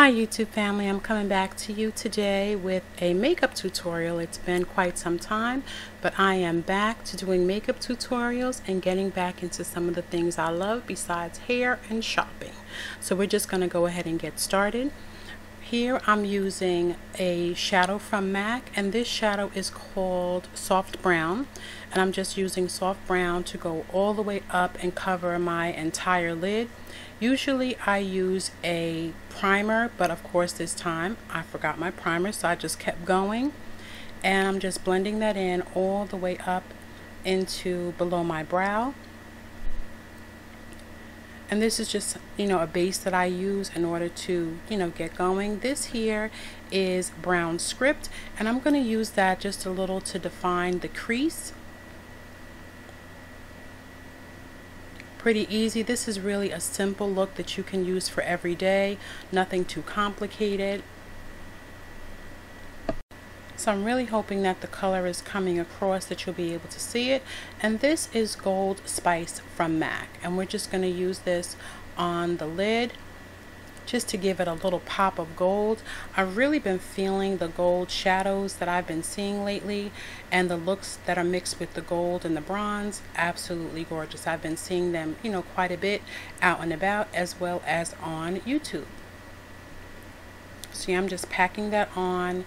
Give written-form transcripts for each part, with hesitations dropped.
Hi YouTube family, I'm coming back to you today with a makeup tutorial. It's been quite some time, but I am back to doing makeup tutorials and getting back into some of the things I love besides hair and shopping. So we're just going to go ahead and get started. Here I'm using a shadow from MAC, and this shadow is called Soft Brown, and I'm just using soft brown to go all the way up and cover my entire lid. Usually I use a primer, but of course this time I forgot my primer, so I just kept going, and I'm just blending that in all the way up into below my brow. And this is just, a base that I use in order to, get going. This here is Brown Script, and I'm going to use that just a little to define the crease. Pretty easy. This is really a simple look that you can use for every day. Nothing too complicated. So I'm really hoping that the color is coming across, that you'll be able to see it. And this is Gold Spice from MAC, and we're just going to use this on the lid just to give it a little pop of gold. I've really been feeling the gold shadows that I've been seeing lately, and the looks that are mixed with the gold and the bronze, absolutely gorgeous. I've been seeing them, quite a bit out and about, as well as on YouTube. See, I'm just packing that on,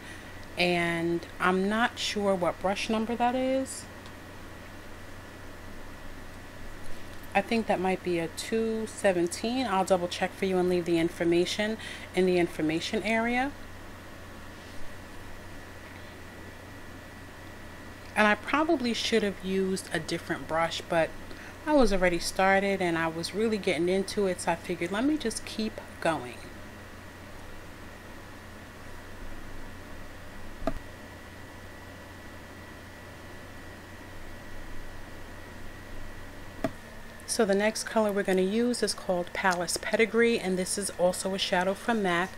and I'm not sure what brush number that is. I think that might be a 217. I'll double check for you and leave the information in the information area. And I probably should have used a different brush, but I was already started and I was really getting into it, so I figured let me just keep going. So the next color we're going to use is called Palace Pedigree, and this is also a shadow from MAC.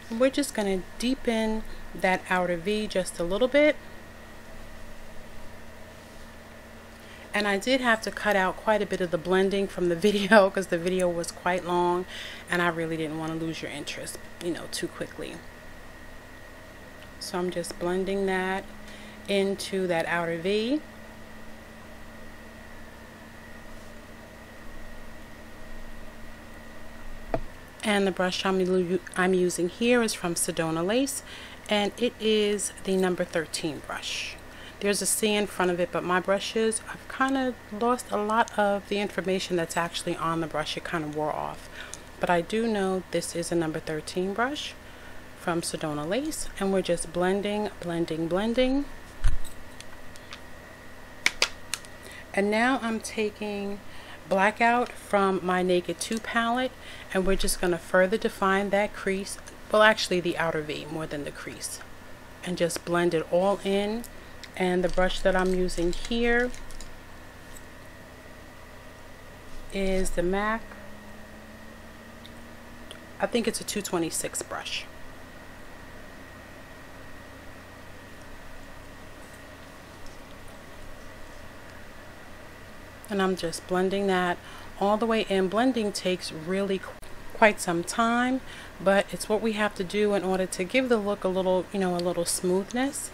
And we're just going to deepen that outer V just a little bit. And I did have to cut out quite a bit of the blending from the video because the video was quite long and I really didn't want to lose your interest, too quickly. So I'm just blending that into that outer V. And the brush I'm using here is from Sedona Lace, and it is the number 13 brush. There's a C in front of it, but my brushes, I've kind of lost a lot of the information that's actually on the brush. It kind of wore off. But I do know this is a number 13 brush from Sedona Lace, and we're just blending, blending, blending. And now I'm taking Blackout from my Naked 2 palette, and we're just going to further define that crease, well actually the outer V more than the crease, and just blend it all in. And the brush that I'm using here is the MAC, I think it's a 226 brush. And I'm just blending that all the way in. Blending takes really quite some time, but it's what we have to do in order to give the look a little, a little smoothness.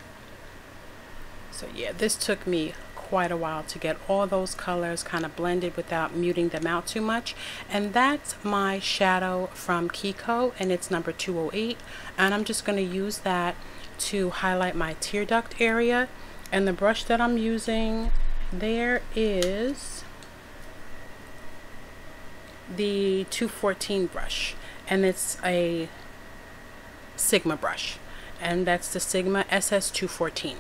So yeah, this took me quite a while to get all those colors kind of blended without muting them out too much. And that's my shadow from Kiko, and it's number 208. And I'm just going to use that to highlight my tear duct area. And the brush that I'm using there is the 214 brush, and it's a Sigma brush, and that's the Sigma SS214.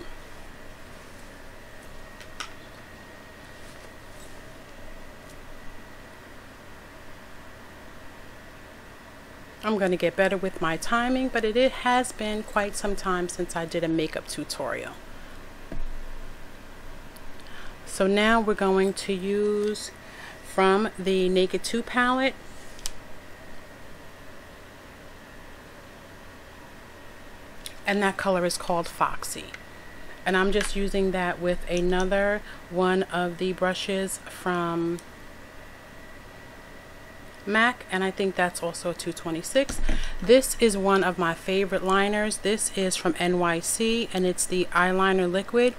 I'm going to get better with my timing, but it has been quite some time since I did a makeup tutorial. So now we're going to use from the Naked 2 palette, and that color is called Foxy. And I'm just using that with another one of the brushes from MAC, and I think that's also a 226. This is one of my favorite liners. This is from NYC, and it's the eyeliner liquid.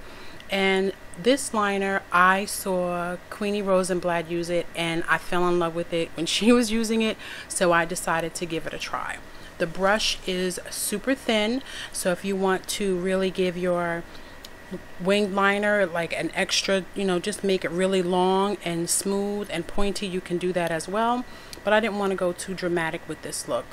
And this liner, I saw Queenie Rosenblatt use it, and I fell in love with it when she was using it, so I decided to give it a try. The brush is super thin, so if you want to really give your winged liner like an extra, just make it really long and smooth and pointy, you can do that as well. But I didn't want to go too dramatic with this look.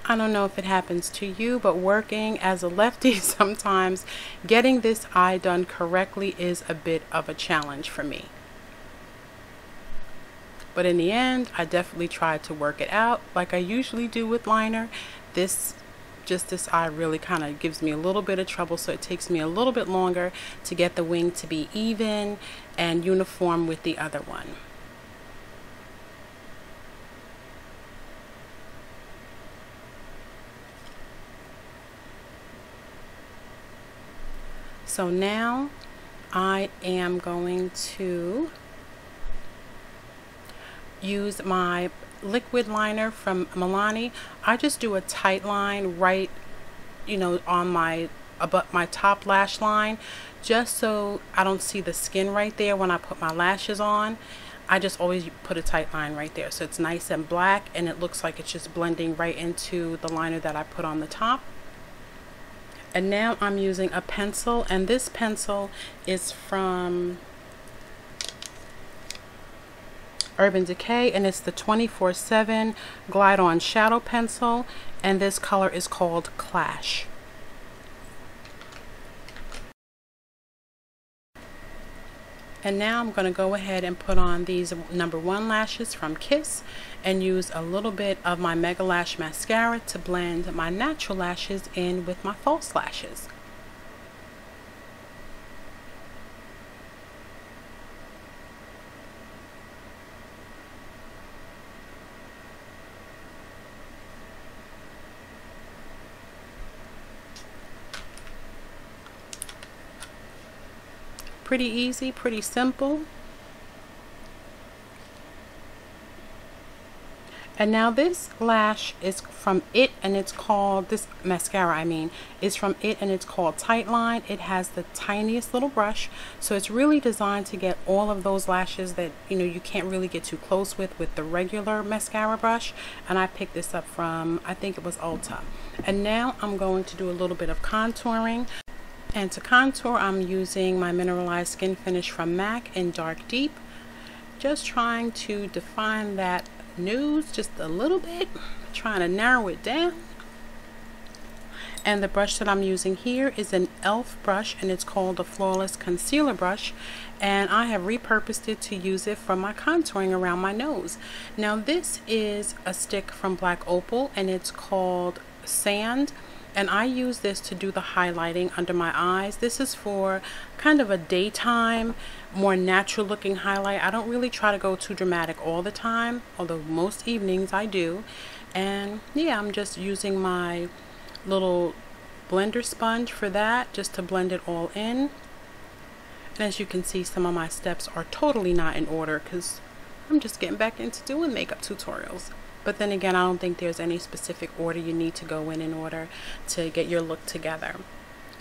I don't know if it happens to you, but working as a lefty, sometimes getting this eye done correctly is a bit of a challenge for me. But in the end, I definitely tried to work it out like I usually do with liner. This eye really kind of gives me a little bit of trouble, so it takes me a little bit longer to get the wing to be even and uniform with the other one. So now I am going to use my liquid liner from Milani. I just do a tight line right, on my top lash line, just so I don't see the skin right there when I put my lashes on. I just always put a tight line right there, so it's nice and black, and it looks like it's just blending right into the liner that I put on the top. And now I'm using a pencil, and this pencil is from Urban Decay, and it's the 24/7 Glide On Shadow Pencil, and this color is called Clash. And now I'm going to go ahead and put on these #1 lashes from Kiss and use a little bit of my Mega Lash mascara to blend my natural lashes in with my false lashes. Pretty easy, pretty simple. And now this lash is from IT, and it's called, this mascara I mean, is from IT, and it's called Tightline. It has the tiniest little brush, so it's really designed to get all of those lashes that you can't really get too close with the regular mascara brush. And I picked this up from, I think it was Ulta. And now I'm going to do a little bit of contouring. And to contour, I'm using my Mineralized Skin Finish from MAC in Dark Deep. Just trying to define that nude just a little bit, trying to narrow it down. And the brush that I'm using here is an e.l.f. brush, and it's called a Flawless Concealer Brush. And I have repurposed it to use it for my contouring around my nose. Now this is a stick from Black Opal, and it's called Sand. And I use this to do the highlighting under my eyes. This is for kind of a daytime, more natural looking highlight. I don't really try to go too dramatic all the time, although most evenings I do. And yeah, I'm just using my little blender sponge for that, just to blend it all in. And as you can see, some of my steps are totally not in order because I'm just getting back into doing makeup tutorials. But then again, I don't think there's any specific order you need to go in order to get your look together.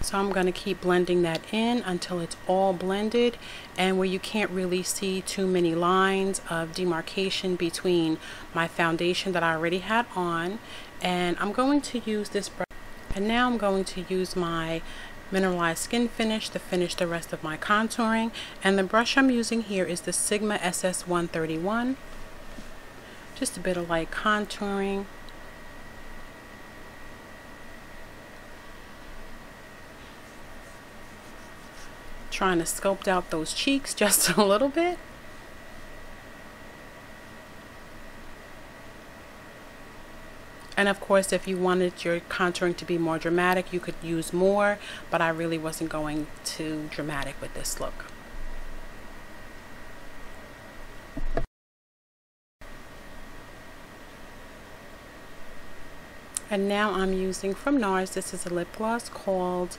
So I'm going to keep blending that in until it's all blended, and where you can't really see too many lines of demarcation between my foundation that I already had on. And I'm going to use this brush, and now I'm going to use my Mineralized Skin Finish to finish the rest of my contouring. And the brush I'm using here is the Sigma SS131. Just a bit of light contouring. Trying to sculpt out those cheeks just a little bit. And of course, if you wanted your contouring to be more dramatic, you could use more, but I really wasn't going too dramatic with this look. And now I'm using from NARS, this is a lip gloss called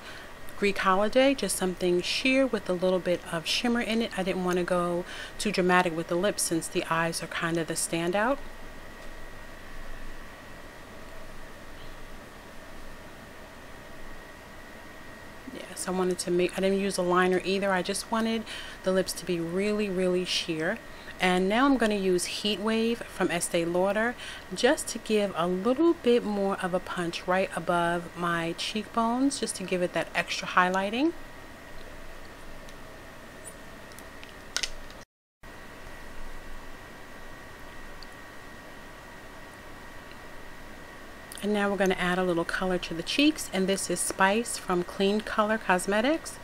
Greek Holiday, just something sheer with a little bit of shimmer in it. I didn't want to go too dramatic with the lips since the eyes are kind of the standout. Yes, I wanted to make, I didn't use a liner either. I just wanted the lips to be really sheer. And now I'm going to use Heat Wave from Estee Lauder just to give a little bit more of a punch right above my cheekbones, just to give it that extra highlighting. And now we're going to add a little color to the cheeks, and this is Spice from Clean Color Cosmetics.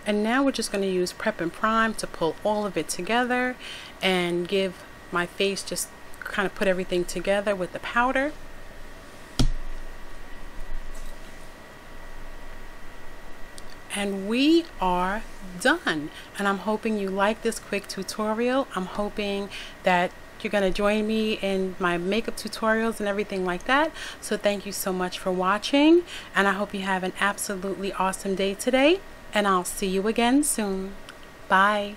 And now we're just going to use Prep and Prime to pull all of it together and give my face, just kind of put everything together with the powder. And we are done. And I'm hoping you like this quick tutorial. I'm hoping that you're going to join me in my makeup tutorials and everything like that. So thank you so much for watching, and I hope you have an absolutely awesome day today. And I'll see you again soon. Bye.